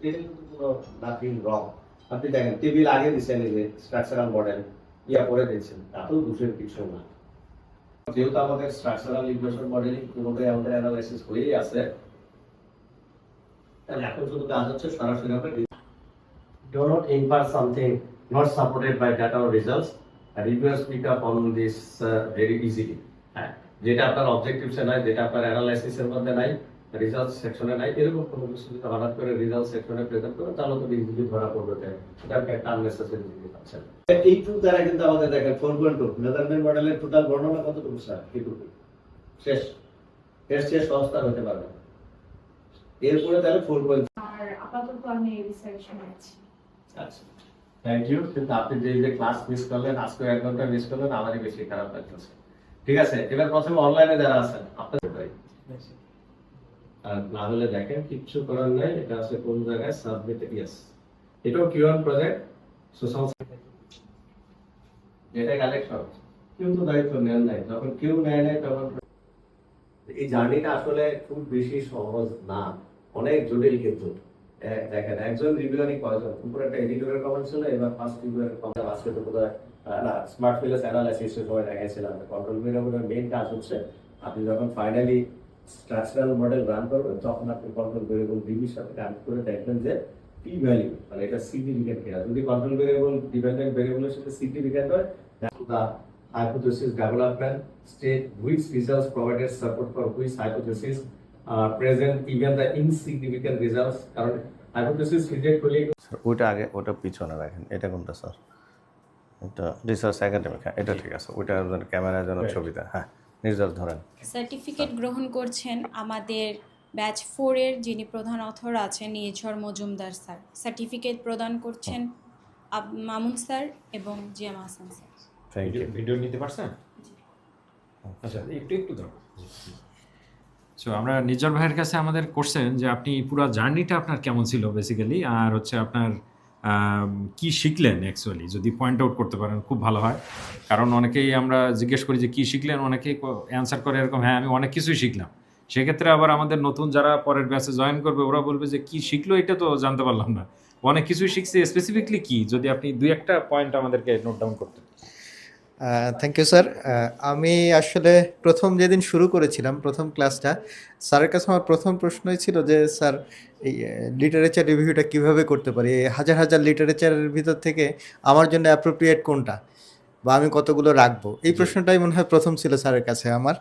এটা কিন্তু কোনো নাথিং রং। আপনি দেখেন টেবিল আগে দিচ্ছেন, এই যে স্ট্রাকচারাল মডেল ইয়া করে দিয়েছেন, তাতেও দোষের কিছু না। যেহেতু আমাদের স্ট্রাকচারাল ইকুয়েশন মডেলিং পুরোটাই আমাদের অ্যানালাইসিস হয়েই আছে, তাহলে এখন শুধু কাজ হচ্ছে সরাসরি আমরা do not infer something not supported by data or results. Reviewers pick up on this very easily. হ্যাঁ, যেটা আপনার অবজেক্টিভসে নাই, যেটা আপনার অ্যানালাইসিসের মধ্যে নাই, রিজাল্ট সেকশনে নাই, এরকম কোনো কিছু যদি হঠাৎ করে রিজাল্ট সেকশনে প্রেজেন্ট করে, তাহলে তো ইজিলি ধরা পড়বে যে এটা একটা আননেসেসারি জিনিস আছে। এইটুকু দ্বারা কিন্তু আমাদের দেখেন 4.2 মেজারমেন্ট মডেলের টোটাল বর্ণনা কতটুকু স্যার? এইটুকু শেষ, এর চেয়ে সস্তা হতে পারবে না। এরপরে তাহলে 4.2 আর আপাতত আমি রিসার্চে আছি। আচ্ছা, থ্যাংক ইউ। কিন্তু আপনি যে ক্লাস মিস করলেন, আজকে 1 ঘন্টা মিস করলেন, আমারই বেশি খারাপ লাগতেছে। ঠিক আছে, এবার প্রথমে অনলাইনে যারা আছেন আপনাদের ভাই, আর না হলে দেখেন কিচ্ছু করার নাই, এটা আছে কোন জায়গায় সাবমিট, ইয়েস, এটাও কিউএন প্রজেক্ট সোশ্যাল, এটা কালেকশন, কেউ তো দায়িত্ব নেন নাই, যখন কেউ নেয় নাই তখন এই জার্নিটা আসলে খুব বেশি সহজ না, অনেক জটিল। কিন্তু দেখেন একজন রিভিউয়ারই কয়জন, উপরে একটা এডিটরের কমেন্ট ছিল, এবার ফার্স্ট রিভিউয়ারের কমেন্ট আজকে তো বোধহয় না স্মার্ট ফিলাস অ্যানালাইসিস এর সময় দেখাইছিলাম। কন্ট্রোল ভেরিয়েবলের মেইন কাজ হচ্ছে আপনি যখন ফাইনালি স্ট্রাকচারাল মডেল রান করবেন, তখন আপনি কন্ট্রোল ভেরিয়েবল ডিবির সাথে কানেক্ট করে দেখবেন যে পি ভ্যালু মানে এটা সিগনিফিকেন্ট কিনা। যদি কন্ট্রোল ভেরিয়েবল ডিপেন্ডেন্ট ভেরিয়েবলের সাথে সিগনিফিকেন্ট হয়, the hypothesis development state which results provided support for which hypothesis present even the insignificant results, কারণ hypothesis reject হলে ওইটা আগে, ওটা পিছনে রাখেন। এটা কোনটা স্যার? এটা রিসার্চ একাডেমিক, হ্যাঁ এটা ঠিক আছে। ওইটা ক্যামেরার জন্য ছবিটা, হ্যাঁ নির্দেশ ধরেন। সার্টিফিকেট গ্রহণ করছেন আমাদের ব্যাচ 4 এর যিনি প্রধান অথর আছেন নিঝর মজুমদার স্যার। সার্টিফিকেট প্রদান করছেন মামুন স্যার এবং GM Hasan sir. Thank you. Video নিতে পারছেন? আচ্ছা, একটু দাও। সো আমরা নির্জন ভাইয়ের কাছে আমাদের কোশ্চেন যে আপনি পুরো জার্নিটা আপনার কেমন ছিল বেসিক্যালি, আর হচ্ছে আপনার কি শিখলেন অ্যাকচুয়ালি, যদি পয়েন্ট আউট করতে পারেন খুব ভালো হয়। কারণ অনেকেই আমরা জিজ্ঞেস করি যে কী শিখলেন, অনেকেই অ্যান্সার করে এরকম হ্যাঁ আমি অনেক কিছুই শিখলাম। সেক্ষেত্রে আবার আমাদের নতুন যারা পরের ব্যাচে জয়েন করবে ওরা বলবে যে কী শিখলো এটা তো জানতে পারলাম না, অনেক কিছুই শিখছে, স্পেসিফিকলি কি, যদি আপনি 2-1টা পয়েন্ট আমাদেরকে নোট ডাউন করতেন। Thank you sir. আমি আসলে প্রথম যেদিন শুরু করেছিলাম প্রথম ক্লাসটা, স্যারের কাছে আমার প্রথম প্রশ্নই ছিল যে স্যার এই লিটারেচার রিভিউটা কীভাবে করতে পারি, এই হাজার হাজার লিটারেচারের ভিতর থেকে আমার জন্য অ্যাপ্রোপ্রিয়েট কোনটা, বা আমি কতগুলো রাখবো, এই প্রশ্নটাই মনে হয় প্রথম ছিল স্যারের কাছে আমার।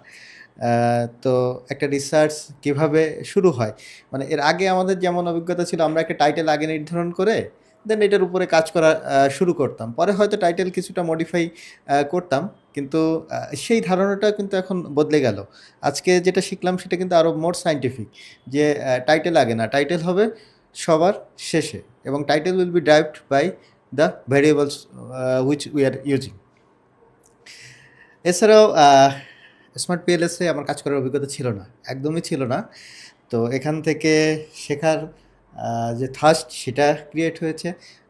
তো একটা রিসার্চ কিভাবে শুরু হয়, মানে এর আগে আমাদের যেমন অভিজ্ঞতা ছিল, আমরা একটা টাইটেল আগে নির্ধারণ করে দেন এটার উপরে কাজ করা শুরু করতাম, পরে হয়তো টাইটেল কিছুটা মডিফাই করতাম, কিন্তু সেই ধারণাটা কিন্তু এখন বদলে গেল। আজকে যেটা শিখলাম সেটা কিন্তু আরও মোর সায়েন্টিফিক, যে টাইটেল আগে না, টাইটেল হবে সবার শেষে, এবং title will be derived by the variables which we are using. এছাড়াও স্মার্ট পিএলএসে আমার কাজ করার অভিজ্ঞতা ছিল না, একদমই ছিল না। তো এখান থেকে শেখার যে থার্স্ট সেটা ক্রিয়েট হয়েছে।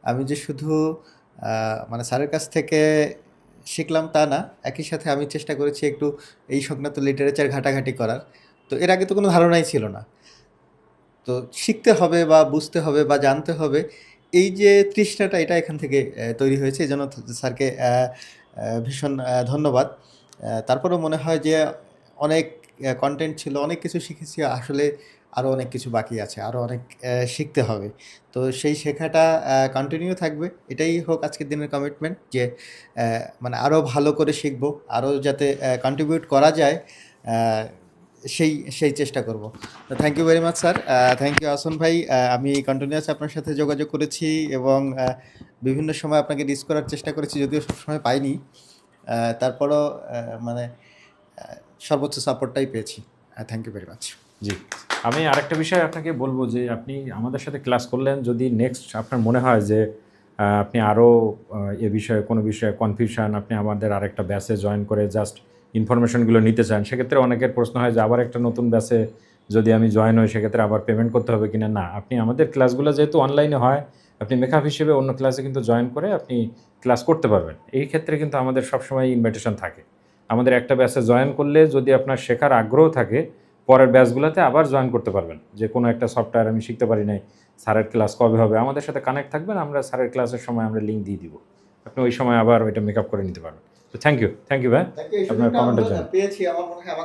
আমি যে শুধু মানে স্যারের কাছ থেকে শিখলাম তা না, একই সাথে আমি চেষ্টা করেছি একটু এই সংক্রান্ত লিটারেচার ঘাটাঘাটি করার। তো এর আগে তো কোনো ধারণাই ছিল না, তো শিখতে হবে বা বুঝতে হবে বা জানতে হবে, এই যে তৃষ্ণাটা এটা এখান থেকে তৈরি হয়েছে। এই জন্য স্যারকে ভীষণ ধন্যবাদ। তারপরেও মনে হয় যে অনেক কন্টেন্ট ছিল, অনেক কিছু শিখেছি, আসলে আরও অনেক কিছু বাকি আছে, আরও অনেক শিখতে হবে। তো সেই শেখাটা কন্টিনিউ থাকবে, এটাই হোক আজকের দিনের কমিটমেন্ট, যে মানে আরও ভালো করে শিখবো, আরও যাতে কন্ট্রিবিউট করা যায়, সেই চেষ্টা করব। তো thank you very much sir, thank you Asan ভাই। আমি কন্টিনিউয়াস আপনার সাথে যোগাযোগ করেছি এবং বিভিন্ন সময় আপনাকে রিচ করার চেষ্টা করেছি, যদিও সবসময় পাইনি, তারপরও মানে সর্বোচ্চ সাপোর্টটাই পেয়েছি। Thank you very much. জি, আমি আরেকটা বিষয় আপনাকে বলবো যে আপনি আমাদের সাথে ক্লাস করলেন, যদি নেক্সট আপনার মনে হয় যে আপনি আরও এ বিষয়ে কোনো বিষয়ে কনফিউশন, আপনি আমাদের আরেকটা ব্যাচে জয়েন করে জাস্ট ইনফরমেশনগুলো নিতে চান, সেক্ষেত্রে অনেকের প্রশ্ন হয় যে আবার একটা নতুন ব্যাচে যদি আমি জয়েন হই সেক্ষেত্রে আবার পেমেন্ট করতে হবে কিনা। না, আপনি আমাদের ক্লাসগুলো যেহেতু অনলাইনে হয়, আপনি মেকআপ হিসেবে অন্য ক্লাসে কিন্তু জয়েন করে আপনি ক্লাস করতে পারবেন। এই ক্ষেত্রে কিন্তু আমাদের সবসময় ইনভাইটেশন থাকে। আমাদের একটা ব্যাচে জয়েন করলে যদি আপনার শেখার আগ্রহ থাকে, পরের ব্যাচগুলোতে আবার জয়েন করতে পারবেন। যে কোনো একটা সফটওয়্যার আমি শিখতে পারি নাই, স্যারের ক্লাস কবে হবে আমাদের সাথে কানেক্ট থাকবেন, আমরা স্যারের ক্লাসের সময় আমরা লিঙ্ক দিয়ে দিব, আপনি ওই সময় আবার ওইটা মেকআপ করে নিতে পারবেন। তো থ্যাংক ইউ ভাই Thank you. এই আপনার সুযোগটা কমেন্টের আমরা জন্য। পেয়েছি, আমার মনে হয় আমাকে